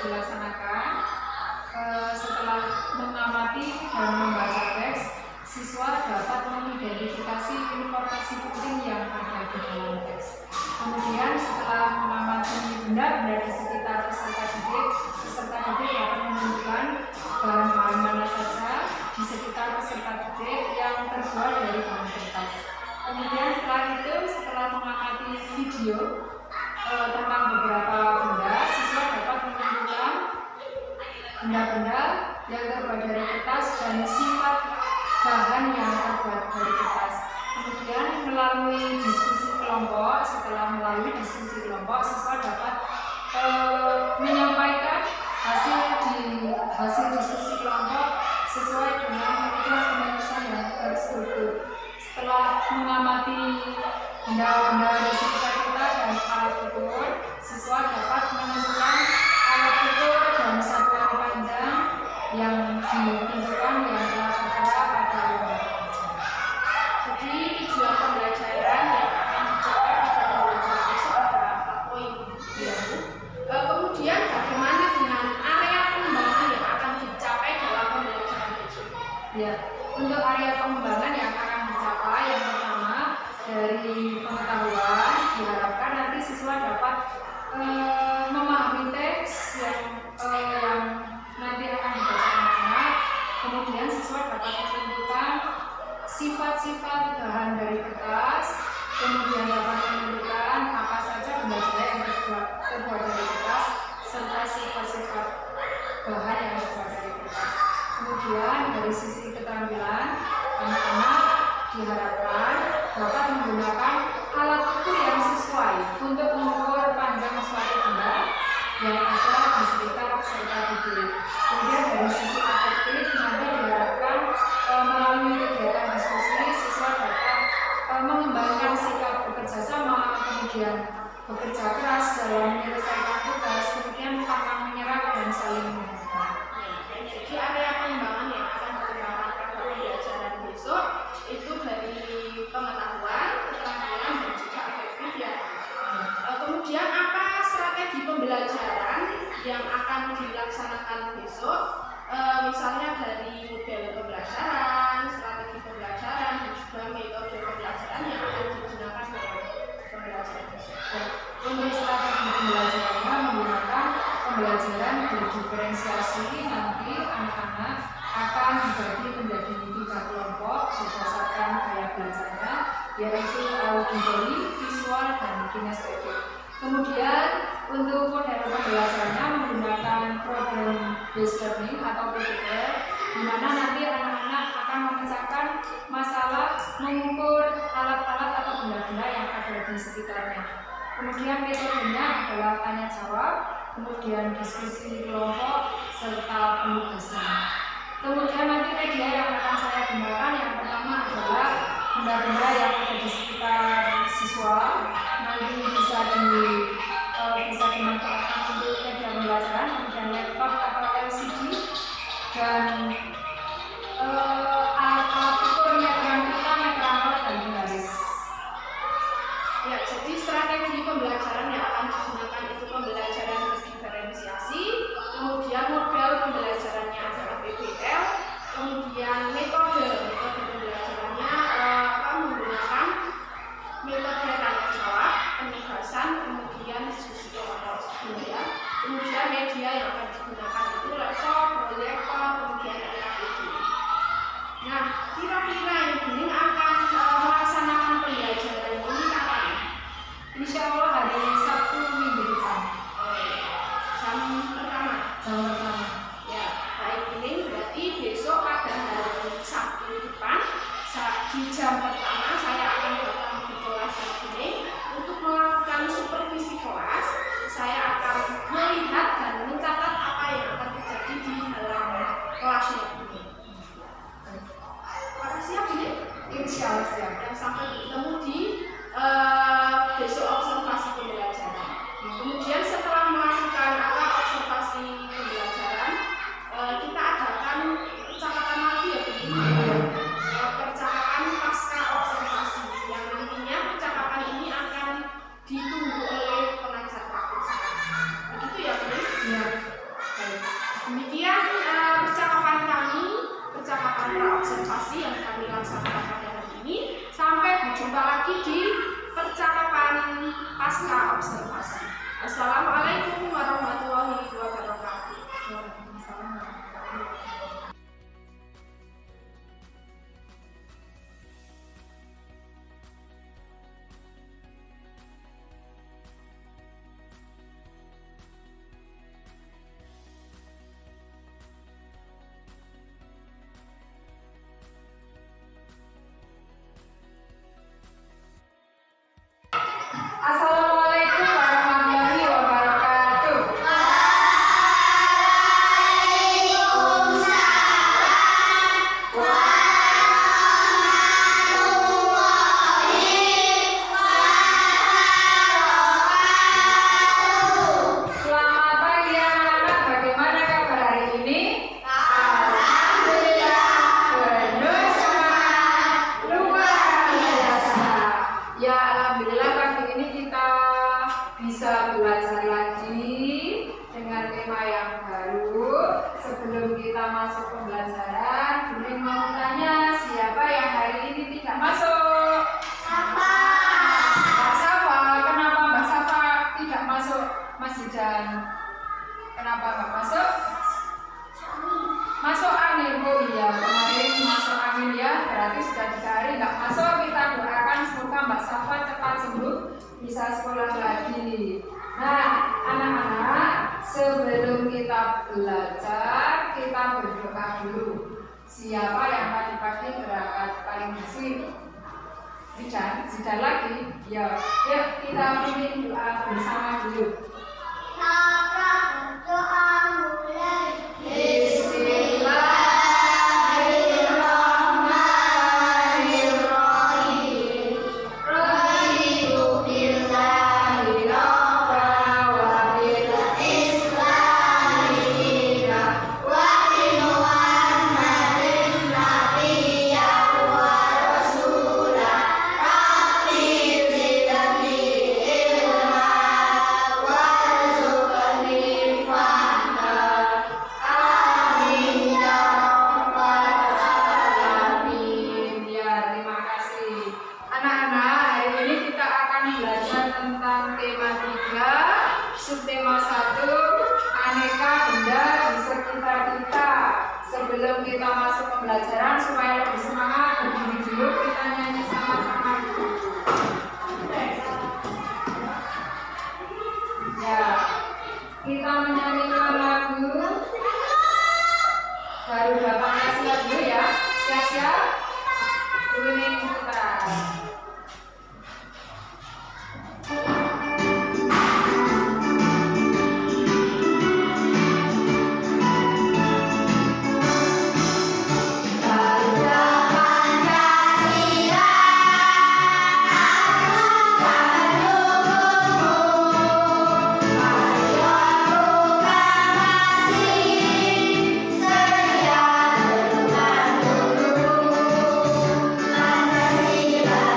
dilaksanakan. Setelah mengamati dan membaca teks, siswa dapat mengidentifikasi informasi penting yang ada di dalam teks. Kemudian setelah mengamati benda-benda di sekitar peserta didik dapat menunjukkan bahan-bahan mana saja di sekitar peserta didik yang terbuat dari bahan kertas. Kemudian setelah mengamati video tentang beberapa benda, siswa dapat menentukan benda-benda yang terbuat dari kertas dan sifat bahan yang terbuat dari kertas. Kemudian melalui diskusi kelompok, siswa dapat menyampaikan hasil diskusi kelompok sesuai dengan penulisan yang terstruktur. Setelah mengamati benda-benda di sekitar kita dan alat ukur, siswa dapat menentukan alat ukur dan satuan panjang yang ditentukan yang telah tertera pada lembar pengajar. Jadi tujuan pembelajaran yang akan dicapai pada pembelajaran besok ada 4 poin. Kemudian bagaimana dengan area pengembangan yang akan dicapai dalam pembelajaran besok? Ya, untuk area pengembangan yang akan dicapai, yang pertama dari pengetahuan, diharapkan nanti siswa dapat memahami teks yang nanti akan dibaca anak-anak. Kemudian siswa dapat menentukan sifat-sifat bahan dari kertas, kemudian dapat menentukan apa saja benda-benda yang terbuat dari kertas, serta sifat-sifat bahan yang terbuat dari kertas. Kemudian dari sisi keterampilan, anak-anak diharapkan dapat menggunakan alat ukur yang sesuai untuk mengukur panjang suatu benda yang ada di sekitar peserta didik. Kemudian dari sisi afektif, nanti diharapkan melalui kegiatan diskusi, siswa dapat mengembangkan sikap bekerja sama, kemudian bekerja keras dalam menyelesaikan tugas, kemudian pantang menyerah dan saling mengerti. Jadi area pengembangan yang akan dikembangkan pada pembelajaran besok itu dari pengetahuan, keterampilan, dan juga afektif ya. Kemudian apa strategi pembelajaran yang akan dilaksanakan besok? Misalnya dari model pembelajaran, strategi pembelajaran, dan juga metode pembelajaran yang akan digunakan dalam pembelajaran besok. Untuk strategi pembelajarannya menggunakan pembelajaran berdiferensiasi. Nanti anak-anak akan dibagi menjadi 3 kelompok berdasarkan gaya belajarnya, yaitu auditory, visual, dan kinestetik. Kemudian untuk model pembelajarannya menggunakan problem based learning atau PBL, di mana nanti anak-anak akan memecahkan masalah mengukur alat-alat atau benda-benda yang ada di sekitarnya. Kemudian metodenya adalah tanya jawab, kemudian diskusi kelompok, serta penugasan. Kemudian nanti media yang akan saya gunakan yang pertama adalah benda-benda yang ada di sekitar siswa. Nanti bisa dimanfaatkan untuk media pembelajaran, kemudian laptop atau LCD, dan alat ukur meteran kita, meteran rod, dan penggaris. Ya, jadi strategi pembelajaran yang akan digunakan itu pembelajaran berdiferensiasi, kemudian model pembelajarannya adalah PBL, kemudian metode pembelajarannya akan menggunakan metode tanya jawab, penugasan, kemudian observasi. Assalamualaikum warahmatullahi wabarakatuh. Waalaikumsalam warahmatullahi wabarakatuh. Assalamualaikum warahmatullahi wabarakatuh. Selamat pagi anak-anak, bagaimana kabar hari ini? Alhamdulillah, penuh semangat, luar biasa. Ya, alhamdulillah pagi ini kita bisa belajar lagi dengan tema yang baru. Sebelum kita masuk pembelajaran, Bunda mau tanya, siapa yang hari ini tidak masuk? Mbak Safa. Kenapa Mbak Safa tidak masuk, Mas Zidan? Kenapa nggak masuk? Masuk angin. Oh iya, kemarin masuk angin ya, berarti sudah 3 hari nggak masuk. Kita doakan semoga Mbak Safa cepat sembuh, bisa sekolah lagi. Nah, anak-anak, sebelum kita belajar, kita berdoa dulu. Siapa yang pagi-pagi berangkat paling bersih? Zidan lagi? Ya, yuk kita pimpin doa bersama dulu. Bismillahirrahmanirrahim. Raditu billahi rabbana wa bil islami dinan wa bi Muhammadin nabiyyan wa rasulan. Rabbi zidni ilma warzuqni fahma. Amin ya rabbal alamin. Ya, terima kasih. Anak-anak, hari ini kita akan belajar tentang tema 3, subtema 1, aneka benda di sekitar kita. Sebelum kita masuk pembelajaran, supaya lebih semangat, berdiri dulu, kita nyanyi sama-sama dulu. Ya, kita menyanyikan lagu baru Bapak kasih lagu ya. Siap-siap? Ini kita. Pancasila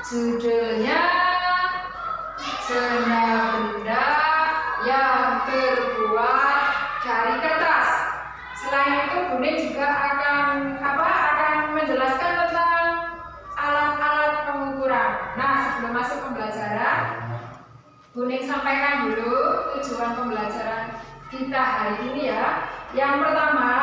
Judulnya benda-benda yang terbuat dari kertas. Selain itu, Bunda juga akan menjelaskan tentang alat-alat pengukuran. Nah, sebelum masuk pembelajaran, Bunda sampaikan dulu tujuan pembelajaran kita hari ini ya. Yang pertama,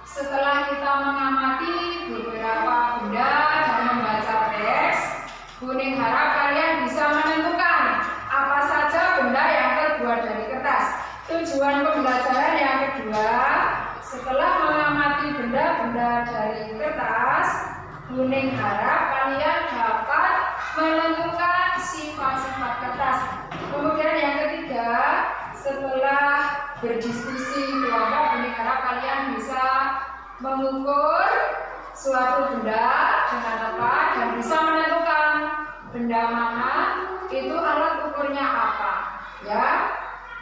setelah kita mengamati beberapa benda dan membaca teks, Bunda harap kalian bisa menentukan apa saja benda yang terbuat dari kertas. Tujuan pembelajaran yang kedua, setelah mengamati benda-benda dari kertas, Bunda harap kalian dapat menentukan sifat-sifat kertas. Kemudian yang ketiga, setelah berdiskusi kelompok, Bunda harap kalian bisa mengukur suatu benda dengan tepat dan bisa menentukan benda mana itu alat ukurnya apa. Ya,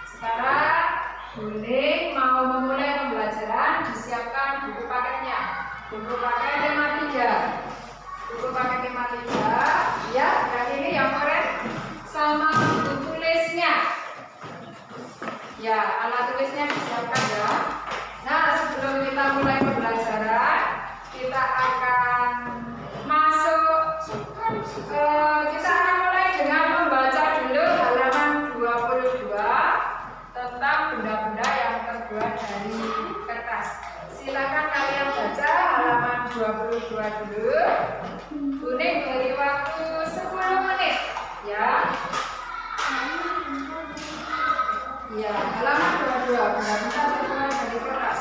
sekarang Bunda mau memulai pembelajaran. Disiapkan buku paketnya. Buku paket tema 3. Buku paket tema 3. Ya, dan ini yang keren sama buku tulisnya. Ya, alat tulisnya disiapkan ya. Nah, sebelum kita mulai pembelajaran, kita akan kita akan mulai dengan membaca dulu halaman 22 tentang benda-benda yang terbuat dari kertas. Silakan kalian baca halaman 22 dulu. Bunda beri waktu 10 menit ya. Ya, halaman 22 benda-benda terbuat dari kertas.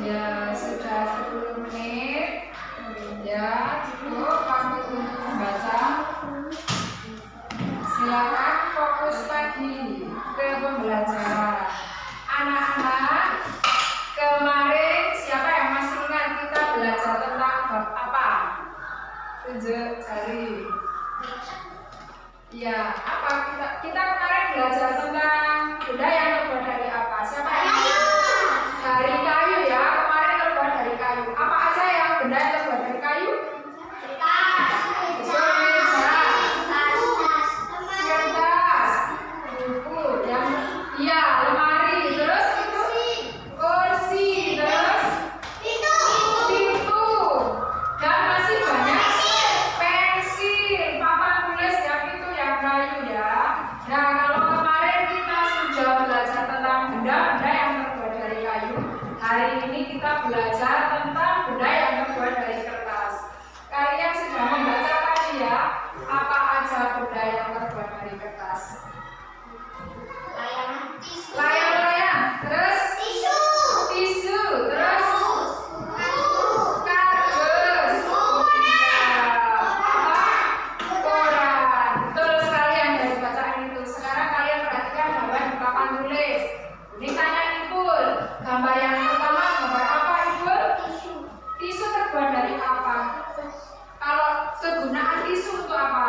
Ya, sudah 10 menit. Ya, cukup waktu untuk membaca. Silakan fokus lagi ke pembelajaran. Anak-anak, kemarin siapa yang masih ingat kita belajar tentang bab apa? Tunjuk jari. Ya, apa kita kemarin belajar tentang benda yang terbuat dari apa? Siapa yang dari kayu ya? Kemarin terbuat dari kayu. Apa aja yang benda yang terbuat dari kayu? Kertas, buku, ya lemari, terus itu kursi, terus pintu, dan masih banyak pensil, papan tulis yang itu yang kayu ya. Nah, kalau kemarin kita sudah belajar tentang benda-benda yang terbuat dari kayu, hari ini kita belajar tentang benda yang terbuat dari kertas. Kalian sudah membaca tadi ya, apa aja benda yang terbuat dari kertas? Layang-layang, terus tisu, terus kardus, koran. Betul sekali yang dari bacaan itu. Sekarang kalian perhatikan gambar di papan tulis. Ini tanya Ipul, gambar yang pertama gambar apa Ipul? Tisu terbuat dari apa? Kalau kegunaan tisu untuk apa?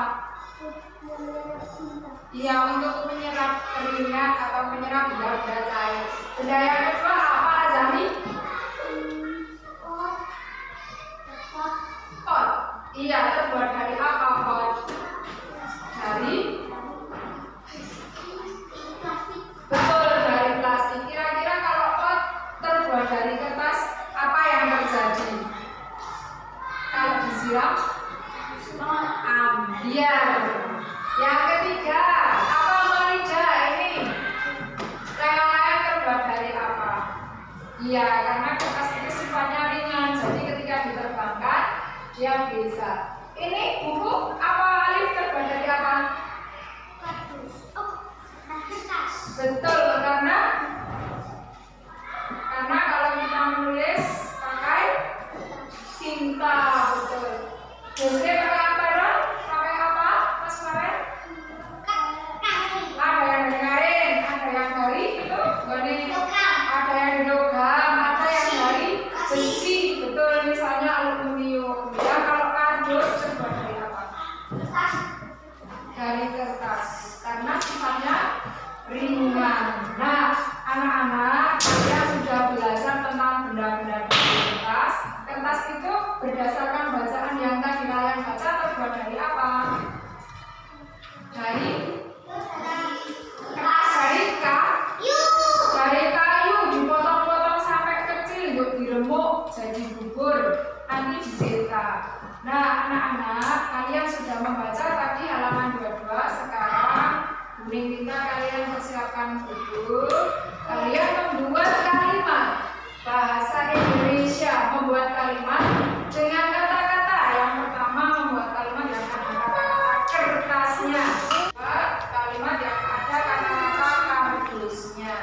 Iya, untuk menyerap keringat atau menyerap benda-benda cair. Benda yang kedua apa, Azami? Pot. Iya, terbuat dari apa pot? Dari? Betul, dari plastik. Kira-kira kalau pot terbuat dari kertas, apa yang terjadi? Kalau disiram? Ambiar. Yang ketiga, apa Marija ini? Layang-layang terbuat dari apa? Iya, karena kertas itu sifatnya ringan, jadi ketika diterbangkan dia bisa. Ini buku apa Alif terbuat dari apa? Betul, karena kalau kita menulis pakai tinta, betul. Jadi pakai apa dong? Pakai apa, Mas Maren? Ada yang dari kain, ada yang dari itu, ada yang dari logam, ada yang dari besi, betul. Misalnya aluminium. Ya, kalau kardus terbuat dari apa? Dari kertas, karena sifatnya ringan. Nah, anak-anak, kalian sudah belajar tentang benda-benda di kertas. Kertas itu berdasarkan bacaan yang tadi kalian baca terbuat dari apa? Dari kertas, dari kayu, dipotong-potong sampai kecil, yuk diremuk jadi bubur, nanti dicetak. Nah, anak-anak, kalian sudah membaca tadi halaman 22. Sekarang kuning kita kalian persiapkan buku. Kalian membuat kalimat bahasa Indonesia, membuat kalimat dengan kata-kata. Yang pertama membuat kalimat yang ada kata-kata kertasnya. Kalimat yang ada kata-kata kardusnya.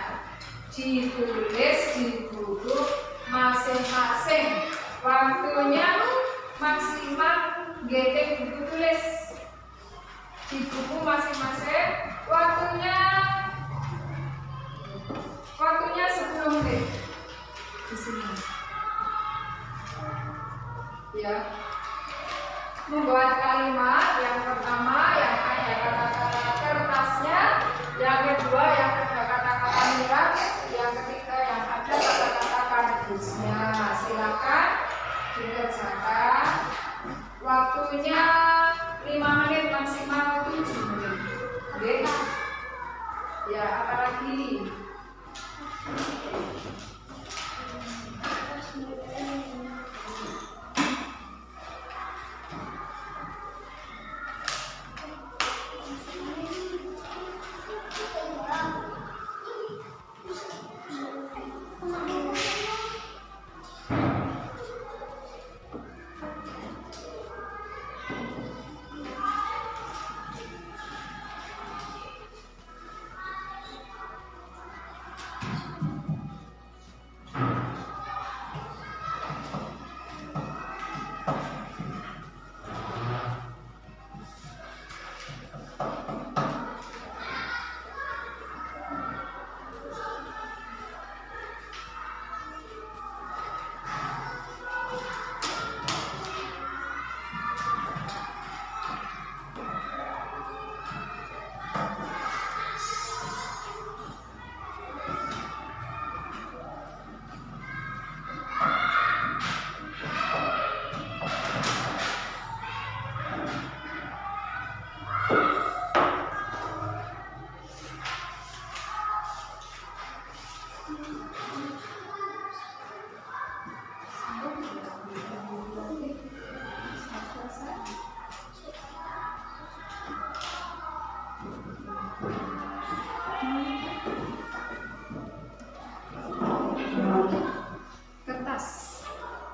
Ditulis di buku masing-masing. Waktunya maksimal getting buku tulis di buku masing-masing. Waktunya 10 menit di sini. Ya. Membuat kalimat yang pertama yang ada kata-kata kertasnya, yang kedua yang ada kata-kata merah, yang ketiga yang ada kata-kata kardusnya. Silakan dikerjakan. Waktunya 5 menit, maksimal 7 menit. Oke? Ya, apalagi?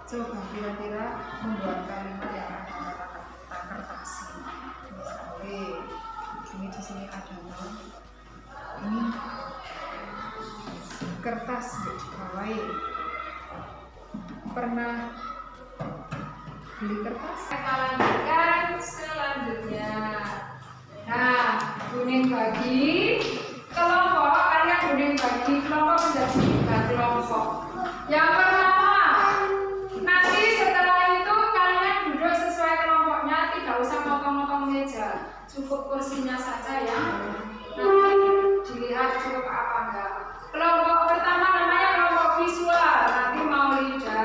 Coba kira-kira membuat kalimat yang ada kata-kata kertas. Misalnya, ini di sini ada ini kertas bawah. Pernah beli kertas? Kita lanjutkan selanjutnya. Nah, kuning bagi kelompok, kalian kuning bagi kelompok menjadi 3 kelompok. Yang pertama, nanti setelah itu kalian duduk sesuai kelompoknya, tidak usah motong-motong meja. cukup kursinya saja yang nanti dilihat cukup apa enggak. Kelompok pertama namanya kelompok visual. Nanti Maulida,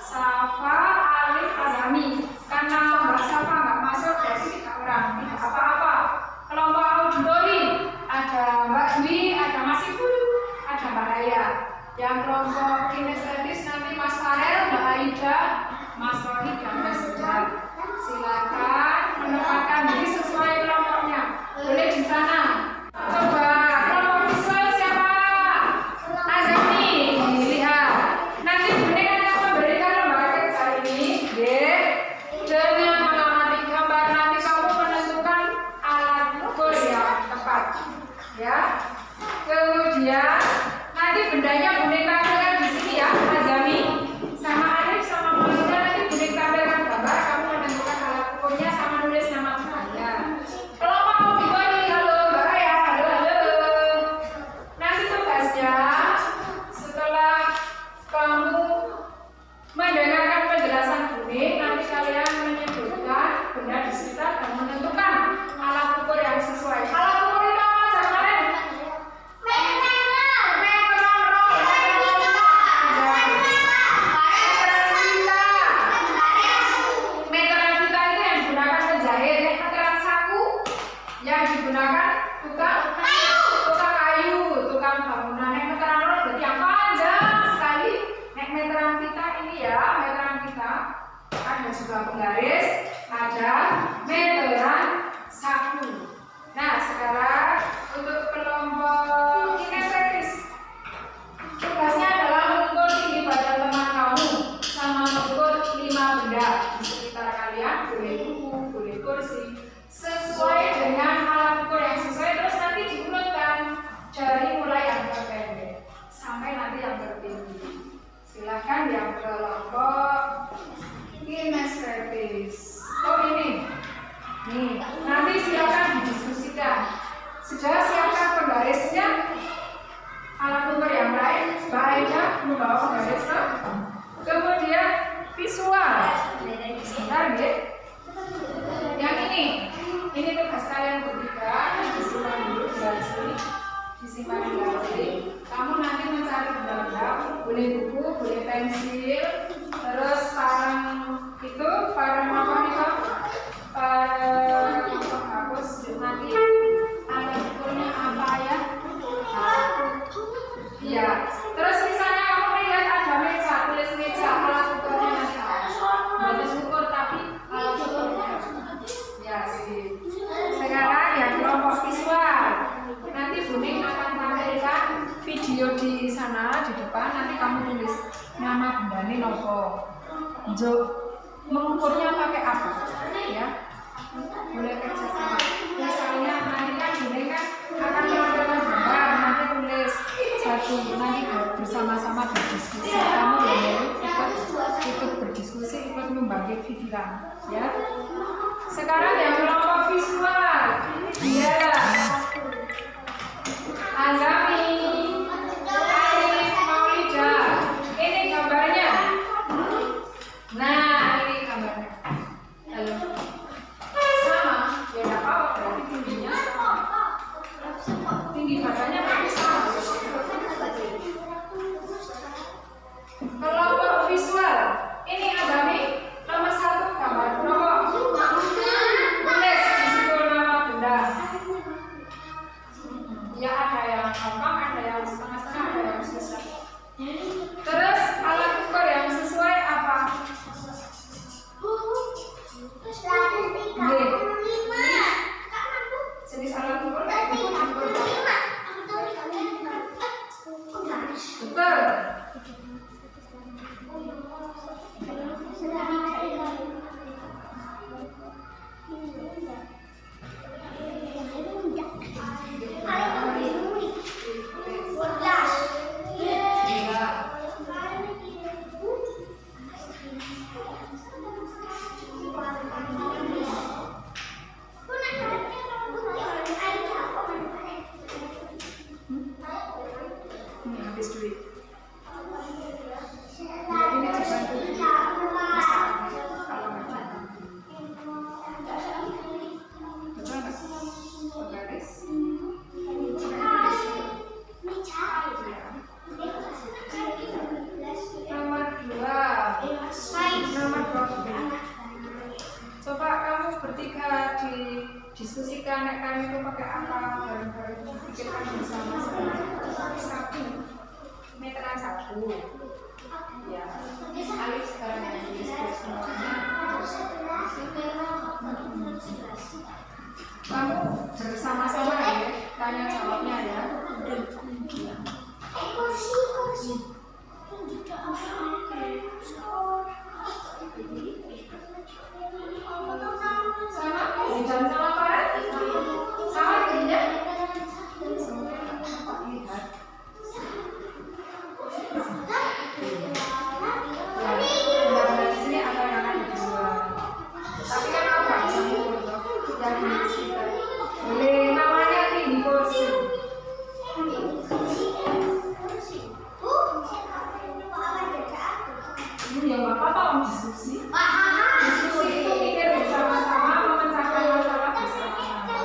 Safa, Alif, Azami. Karena Mbak Safa nggak masuk dari 3 orang, tidak apa-apa. Kelompok auditori ada Mbak Dwi, ada Mas Ibu, ada Mbak Raya. Yang kelompok kinestetis nanti Mas Farel, Mbak Aida, Mas Rohid, dan Mas Jan. Silakan menempatkan diri sesuai kelompoknya. Boleh di sana. Coba kelompok visual siapa? Azami, lihat. Nanti Bunda akan memberikan lembar kecil ini, dengan mengamati gambar. Nanti kamu menentukan alat ukur yang tepat, ya. Kemudian nanti bendanya Bunda tampilkan di sini ya, Azami, sama Arif, sama Maulida. Nanti Bunda tampilkan gambar. Kamu menentukan alat ukurnya sama nulis nama bendanya. Kelompok auditori, halo Mbak Raya, halo. Nanti tugasnya setelah kamu mendengarkan penjelasan Bunda, nanti kalian menyebutkan benda di sekitar dan menentukan alat ukur yang sesuai. Alat ukur itu apa aja kalian? Meteran kita itu yang digunakan menjahit. Meteran saku yang digunakan tukang kayu, tukang bangunan. Meteran roll jadi yang panjang sekali. Meteran kita ini ya, meteran kita ada juga penggaris, ada meteran saku. Nah, sekarang untuk kelompok kinestetis, tugasnya adalah mengukur tinggi badan teman kamu sama mengukur 5 benda di sekitar kalian. Boleh buku, boleh kursi, sesuai dengan alat ukur yang sesuai. Terus nanti diurutkan dari mulai yang terpendek sampai nanti yang tertinggi. Silahkan yang kelompok kinestetis. Oh ini, nih nanti silakan didiskusikan. Sudah siapkan penggarisnya, alat ukur yang lain. Mbak Aida membawa penggarisnya. Kemudian visual. Sebentar ya. Yang ini tugas kalian bertiga. Disimpan dulu dari sini. Disimpan di galeri. Kamu nanti mencari benda-benda, boleh buku, boleh pensil, terus parang apa nih Pak? Hapus nanti alat ukurnya apa ya? Iya. Terus misalnya kamu lihat ada meja, tulis meja, alat ukurnya nanti batas ukur tapi alat ukurnya. Ya sih. Sekarang yang kelompok visual. Nanti Buning akan tampilkan video di sana di depan. Nanti kamu tulis nama bendanya nopo. Mengukurnya pakai apa? Ya, boleh kerja sama. Misalnya nanti kan Buning kan akan menampilkan gambar. Nanti tulis satu. Nanti bersama-sama berdiskusi. Kamu boleh ikut berdiskusi, ikut membagi pikiran. Ya. Sekarang yang kelompok visual. Ya. Azami, Alif, Maulida. Ini gambarnya. Nah, ini gambarnya. Halo. Sama, ya enggak apa-apa, berarti tingginya sama. Tinggi badannya berarti sama. Kelompok visual. Ini Azami, nomor 1 gambar. Nomor tulis di situ nama benda. Ya ada yang apa? bertiga didiskusikan nek kalian itu pakai apa, bareng-bareng pikirkan bersama-sama. Satu meteran satu. Ya, alif sekarang yang didiskusi semuanya. Kamu bersama-sama ya, tanya jawabnya ya. Sama, jangan salah Farah. Sama jadinya. Lihat. Di sini ada yang akan dijual. Tapi kan apa? Yang boleh namanya tinggi kursi. Yang bapak tahu diskusi. Diskusi itu pikir bersama-sama memecahkan masalah bersama-sama.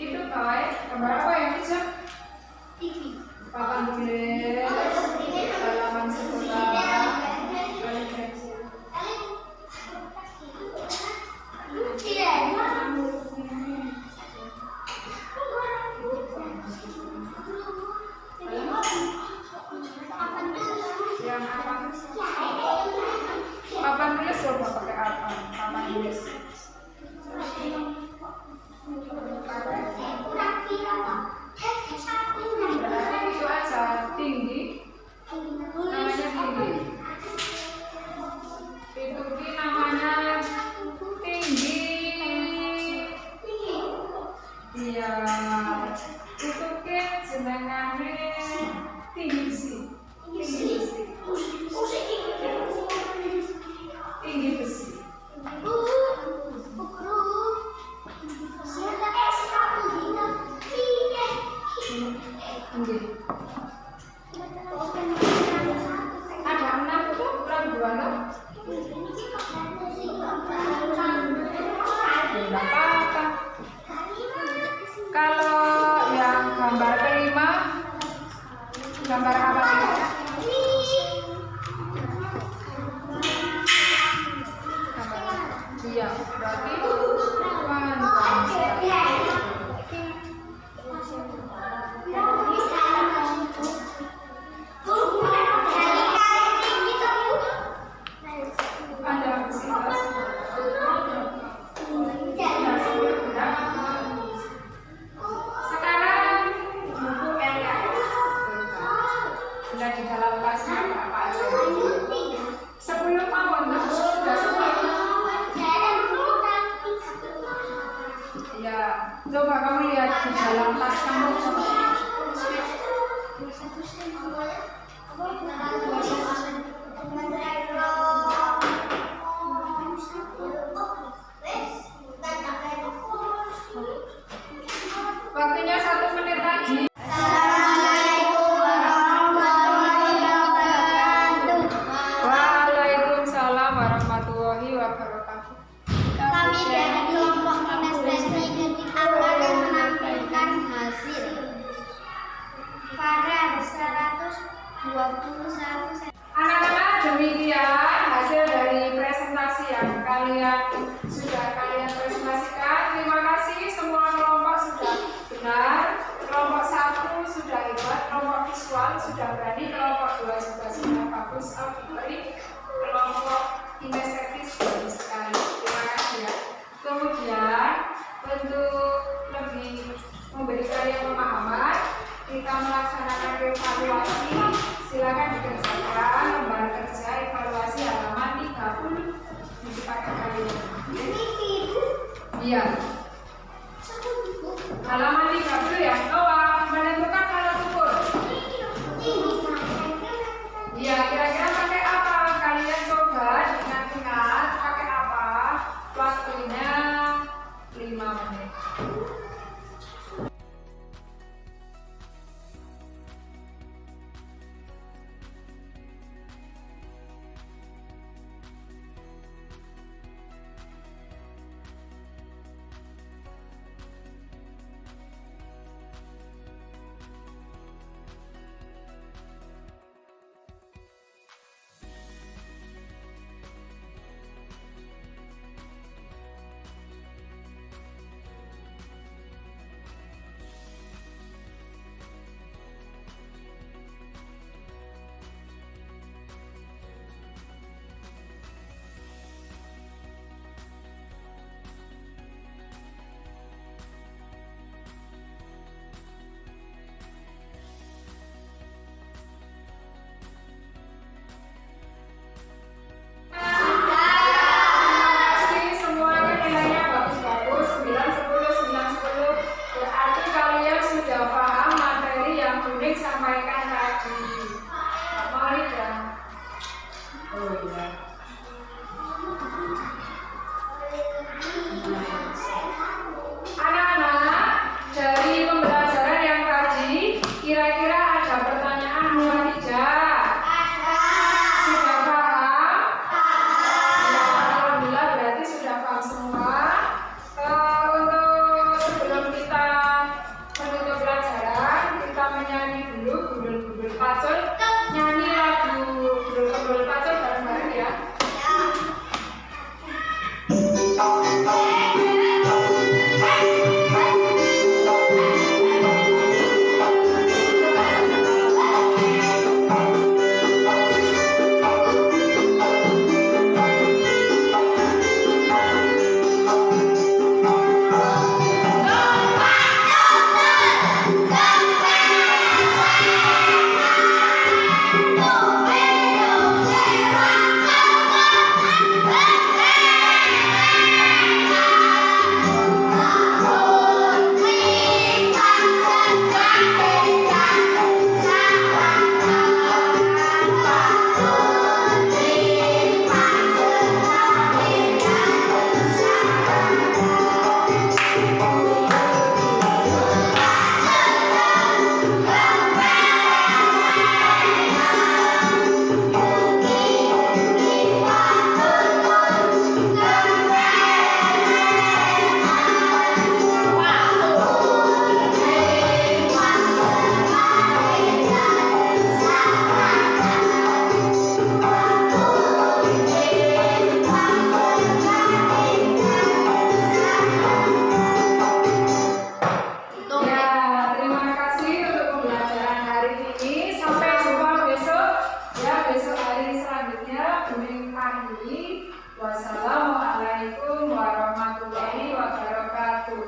Itu toy, gambar apa yang bisa? Papan tulis, halaman sekolah, yang apa? Papan tulis coba pakai apa? Papan tulis. Berarti itu aja tinggi, namanya tinggi. Itu namanya tinggi. Iya, itu jenengane tinggi besi. Tinggi besi. Ada 6 itu kurang 2 loh. Tidak apa-apa. Kalau yang gambar kelima, gambar apa ini? Iya, berarti di dalam kelasnya berapa aja? 10 tahun sudah 10. Ya, coba kamu lihat di dalam tas kamu. Waktunya 1 menit lagi. Waalaikumsalam warahmatullahi wabarakatuh. Kami dari kelompok Dinas Teknik akan menampilkan hasil Farah 121 cm. Anak-anak, demikian hasil dari presentasi yang kalian presentasikan. Terima kasih, semua kelompok sudah benar. Kelompok 1 sudah hebat, kelompok visual sudah berani, kelompok 2 juga sudah bagus, baik. Kelompok kinestetis bagus sekali. Terima kasih ya. Kemudian untuk lebih memberi kalian pemahaman Iya. Halaman 30 ya. Noah menentukan alat ukur. Iya, kira-kira pakai apa? Kalian coba ingat-ingat pakai apa? Waktunya 5 menit. Sampaikan tadi. Mau ya? Oh iya. Anak-anak, dari pembelajaran yang tadi, kira-kira ada pertanyaan apa tidak? Sudah paham? Ya, alhamdulillah berarti sudah paham semua. Untuk sebelum kita menutup pelajaran, kita menyanyi dulu gundul-gundul pacul. Nyanyi lagu gundul-gundul pacul bareng-bareng ya. Wassalamualaikum warahmatullahi wabarakatuh.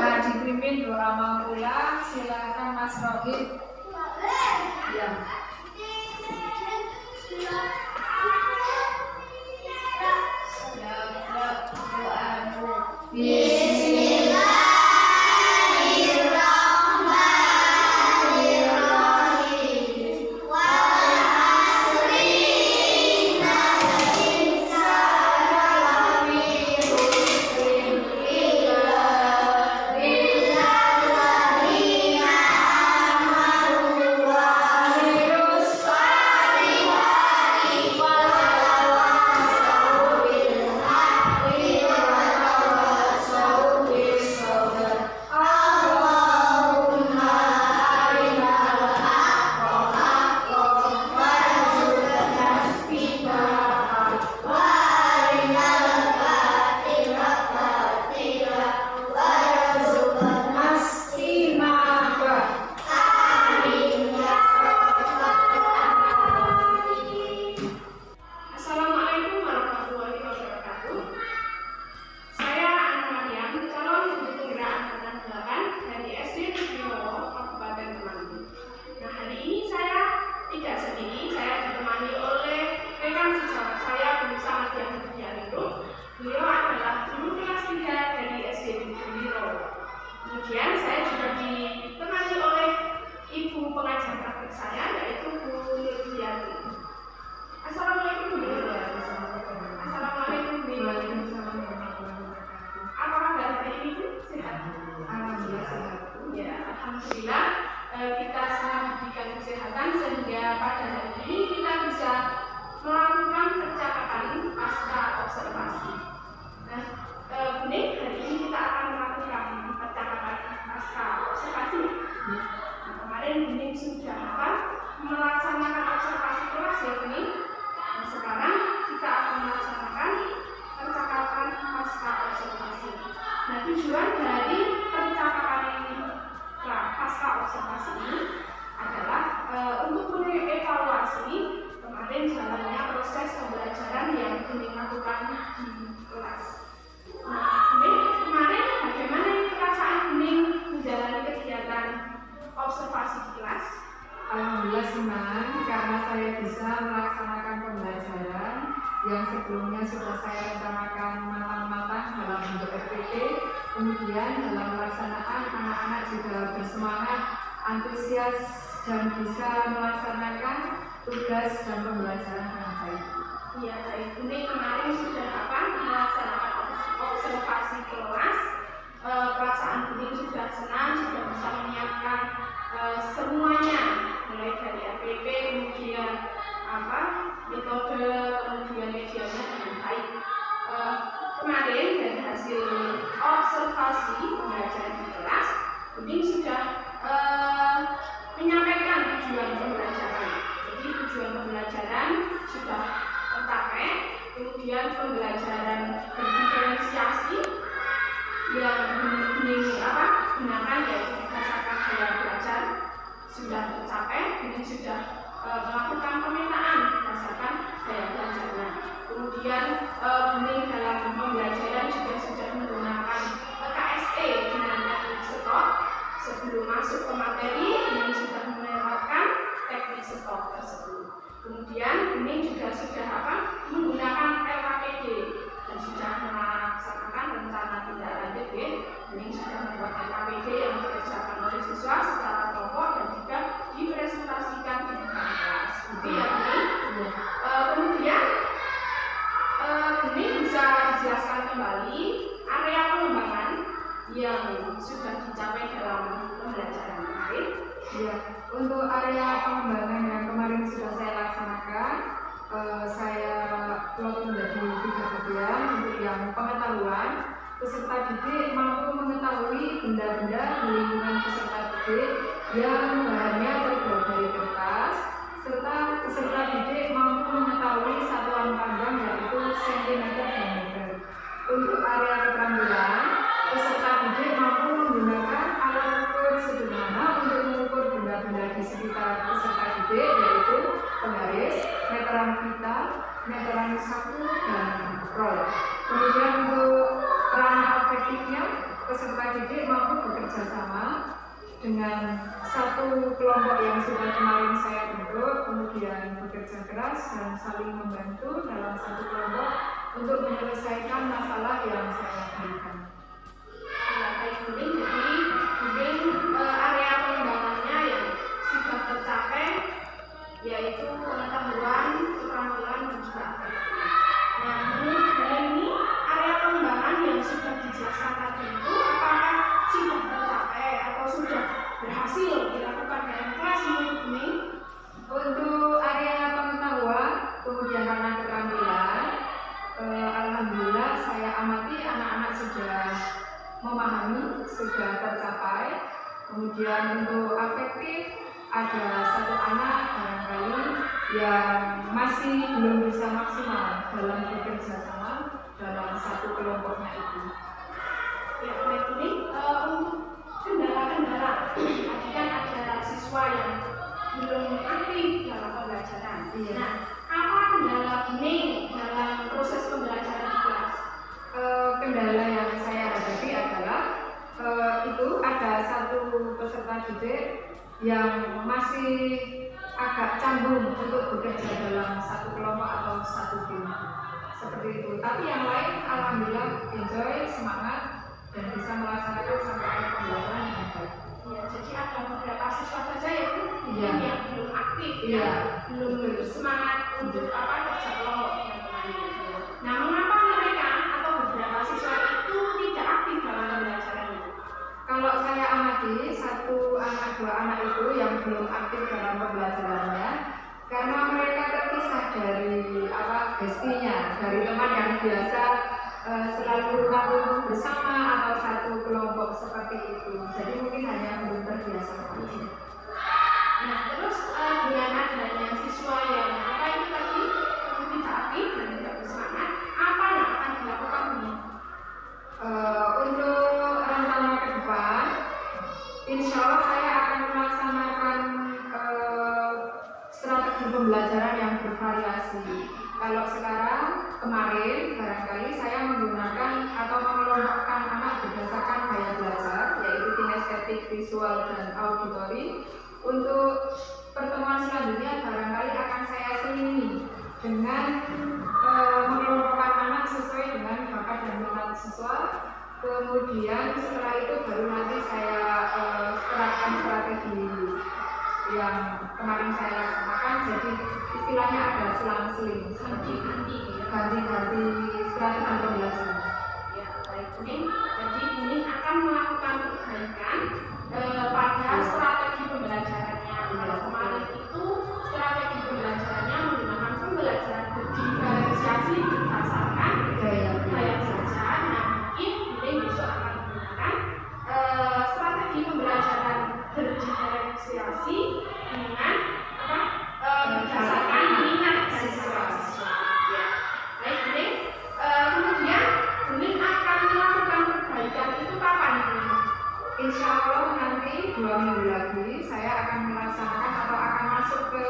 Nah, dipimpin doa maulah, silakan Mas Rohid. Ya. saya bisa melaksanakan pembelajaran yang sebelumnya sudah saya rencanakan matang-matang dalam bentuk RPP, kemudian dalam pelaksanaan anak-anak juga bersemangat, antusias, dan bisa melaksanakan tugas dan pembelajaran dengan baik. Iya, baik. Ini kemarin sudah melaksanakan observasi kelas. Perasaan Budi sudah senang, sudah bisa menyiapkan semuanya, mulai dari RPP, kemudian metode, kemudian medianya dengan baik. Kemarin dari hasil observasi pembelajaran di kelas, Budi sudah menyampaikan tujuan pembelajaran. Jadi tujuan pembelajaran sudah tercapai, kemudian pembelajaran berdiferensiasi yang gunakan yaitu berdasarkan gaya belajar sudah tercapai, ini sudah melakukan pemetaan berdasarkan gaya belajarnya. Kemudian benih dalam pembelajaran juga sudah menggunakan KSE dengan teknik stok. Sebelum masuk ke materi, ini sudah menerapkan teknik stok tersebut. Kemudian ini juga sudah menggunakan LKPD dan sudah melaksanakan rencana tindak lanjut. Ini sudah membuat LKPD yang dikerjakan oleh siswa secara kelompok dan juga dipresentasikan di depan kelas. Itu ya ini. Kemudian ini bisa dijelaskan kembali area pengembangan yang sudah dicapai dalam pembelajaran kemarin. Ya, untuk area pengembangan yang kemarin sudah saya laksanakan, saya plot menjadi 3 bagian. Untuk yang pengetahuan, peserta didik mampu mengetahui benda-benda di lingkungan peserta didik yang bahannya terbuat dari kertas, serta peserta didik mampu mengetahui satuan pandang yaitu sentimeter dan meter. Untuk area keterampilan, peserta didik mampu menggunakan alat ukur sederhana untuk mengukur benda-benda di sekitar peserta didik yaitu penggaris, meteran pita, meteran saku, dan roll. Kemudian untuk ranah afektifnya, peserta didik mampu bekerja sama dengan satu kelompok yang sudah kemarin saya bentuk, kemudian bekerja keras dan saling membantu dalam satu kelompok untuk menyelesaikan masalah yang saya berikan. Jadi area pengembangannya yang sudah tercapai yaitu pengetahuan, keterampilan, dan juga afektif. Nah, ini area pengembangan yang sudah dijelaskan tadi itu apakah sudah tercapai atau sudah berhasil dilakukan dalam kelas ini? Untuk area pengetahuan, kemudian ranah keterampilan, alhamdulillah saya amati anak-anak sudah memahami, sudah tercapai. Kemudian untuk afektif, ada satu anak barangkali yang masih belum bisa maksimal dalam bekerja sama dalam satu kelompoknya itu. Ya, baik. Ini untuk kendala-kendala, tadi kan ada siswa yang belum aktif dalam pembelajaran. Iya. Nah, apa kendala ini dalam proses pembelajaran di kelas? Kendala yang saya hadapi adalah itu ada satu peserta didik yang masih agak canggung untuk bekerja dalam satu kelompok atau satu tim seperti itu. Tapi yang lain alhamdulillah enjoy, semangat, dan bisa melaksanakan sampai akhir pembelajaran dengan baik. Ya, jadi ada beberapa siswa saja yang belum aktif, Iya. belum bersemangat untuk kerja kelompok yang kemarin. Nah, mengapa mereka atau beberapa siswa itu tidak aktif dalam pembelajaran itu? Kalau saya amati satu anak dua anak itu yang belum aktif dalam pembelajarannya karena mereka terpisah dari gestinya, dari teman yang biasa selalu rumah bersama atau satu kelompok seperti itu. Jadi mungkin hanya belum terbiasa. Nah, terus dengan adanya siswa yang itu tadi tidak aktif dan tidak bersemangat, apa yang akan dilakukan ini? Untuk rencana ke depan, insya Allah saya akan melaksanakan strategi pembelajaran yang bervariasi. Kalau sekarang, kemarin barangkali saya menggunakan atau mengelompokkan anak berdasarkan gaya belajar, yaitu kinestetik, visual, dan auditory. Untuk pertemuan selanjutnya barangkali akan saya dengan mengelompokkan anak sesuai dengan bakat dan minat siswa. Kemudian setelah itu baru nanti saya terapkan strategi yang kemarin saya laksanakan. Jadi istilahnya ada selang-seling, ganti-ganti strategi pembelajaran. Ya, baik. Jadi ini akan melakukan perbaikan pada strategi pembelajarannya. Kalau kemarin itu strategi pembelajarannya menggunakan pembelajaran berdiferensiasi berdasarkan gaya belajar. Nah, mungkin besok akan menggunakan strategi pembelajaran berdiferensiasi dengan berdasarkan minat dari siswa. Ya, baik. Kemudian Buning akan melakukan perbaikan itu kapan? Insya Allah nanti 2 minggu lagi saya akan melaksanakan atau akan masuk ke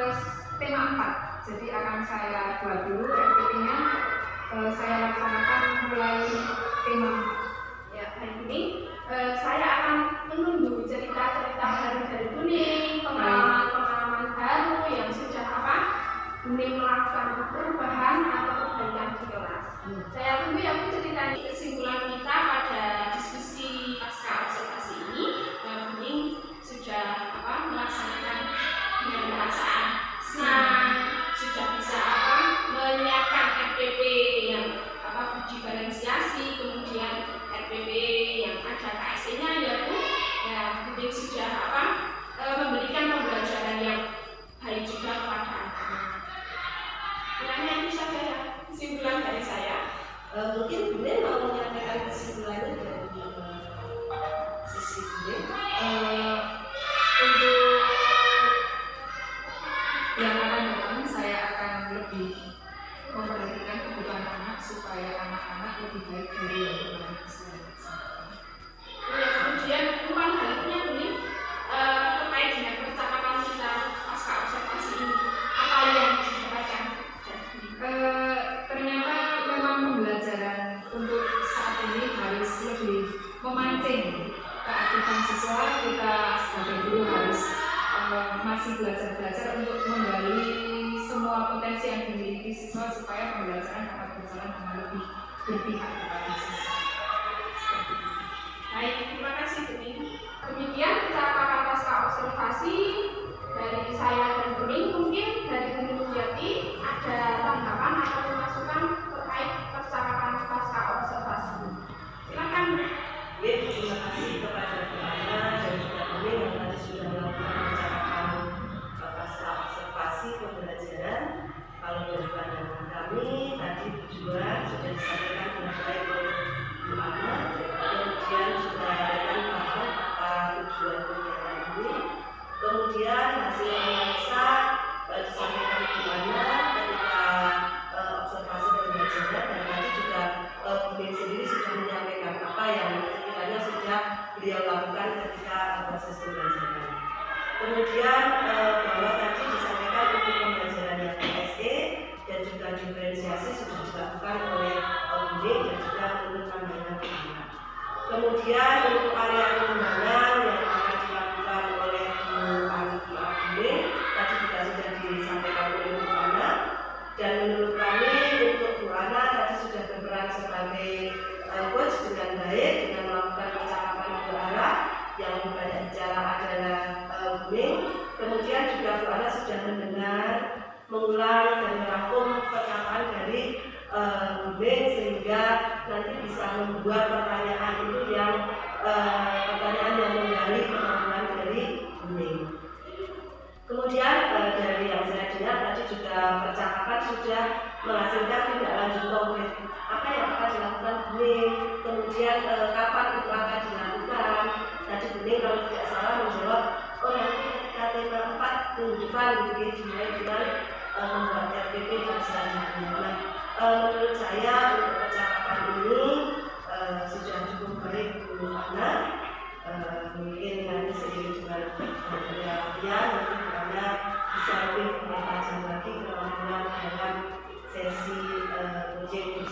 tema 4. Jadi akan saya buat dulu RPP-nya, saya laksanakan mulai tema 4. Ya, baik. Ini saya akan menunggu cerita-cerita baru dari Buning, pengalaman-pengalaman baru yang sudah Buning melakukan perubahan atau perbaikan di kelas. Saya tunggu ya Bu ceritanya. Kesimpulan kita pada diskusi pasca observasi ini, Buning sudah melaksanakan dengan perasaan senang, sudah bisa menyiapkan RPP yang berdiferensiasi, kemudian RPP yang ada KSE-nya ya Bu. Ya, Buning sudah memberikan pembelajaran yang baik juga kepada anak-anak. Kiranya itu saja ya kesimpulan dari saya. Mungkin Buning mau menyampaikan kesimpulannya dari sisi Buning. Untuk yang akan datang saya akan lebih memperhatikan kebutuhan anak supaya anak-anak lebih baik dari yang kemarin saya laksanakan. Kemudian umpan baliknya Buning terkait dengan percakapan kita pasca observasi ini, apa yang didapatkan? Ternyata memang pembelajaran untuk saat ini harus lebih memancing keaktifan siswa. Kita sebagai guru harus masih belajar untuk menggali semua potensi yang dimiliki siswa supaya pembelajaran dapat berjalan dengan lebih berpihak kepada siswa. Baik, terima kasih Buning. Demikian percakapan pasca observasi dari saya dan Buning. Mungkin dari Buning Mulyati ada tanggapan atau masukan terkait percakapan pasca observasi. Silakan. Terima kasih kepada Bu Ana dan juga Buning yang tadi sudah melakukan percakapan pasca observasi pembelajaran. Kalau dari pandangan kami tadi tujuan sudah disampaikan dengan baik oleh Bu Ana, kemudian sudah ada paham apa tujuan kegiatan ini. Kemudian hasil analisa disampaikan Bu Ana ketika observasi pembelajaran, dan tadi juga Buning sendiri sudah menyampaikan apa yang sekiranya sudah beliau lakukan ketika proses pembelajaran. Kemudian bahwa tadi disampaikan untuk pembelajaran yang KSE dan juga diferensiasi sudah dilakukan oleh Buning dan juga menurut pandangan Bu Ana. Kemudian untuk area pengembangan yang akan dilakukan oleh Bu Buning tadi juga sudah disampaikan oleh Bu Ana, dan menurut kami untuk Bu Ana tadi sudah berperan sebagai coach dengan baik dengan melakukan percakapan dua arah. Yang banyak bicara adalah Buning. Kemudian juga Bu Ana sudah mendengar, mengulang dan merangkum percakapan dari Buning sehingga nanti bisa membuat pertanyaan itu yang pertanyaan yang menggali kemampuan dari Buning. Kemudian dari yang saya dengar tadi juga percakapan sudah menghasilkan tindak lanjut konkret apa yang akan dilakukan Buning, kemudian kapan itu akan dilakukan. Tadi Buning kalau tidak salah menjawab, nanti ketika tema 4 minggu depan dimulai dengan membuat RPP dan selanjutnya. Menurut saya untuk percakapan ini sudah cukup baik Bu Ana. Mungkin nanti seiring dengan latihan nanti Bu Ana bisa lebih mengajar lagi kemampuan dalam sesi coaching.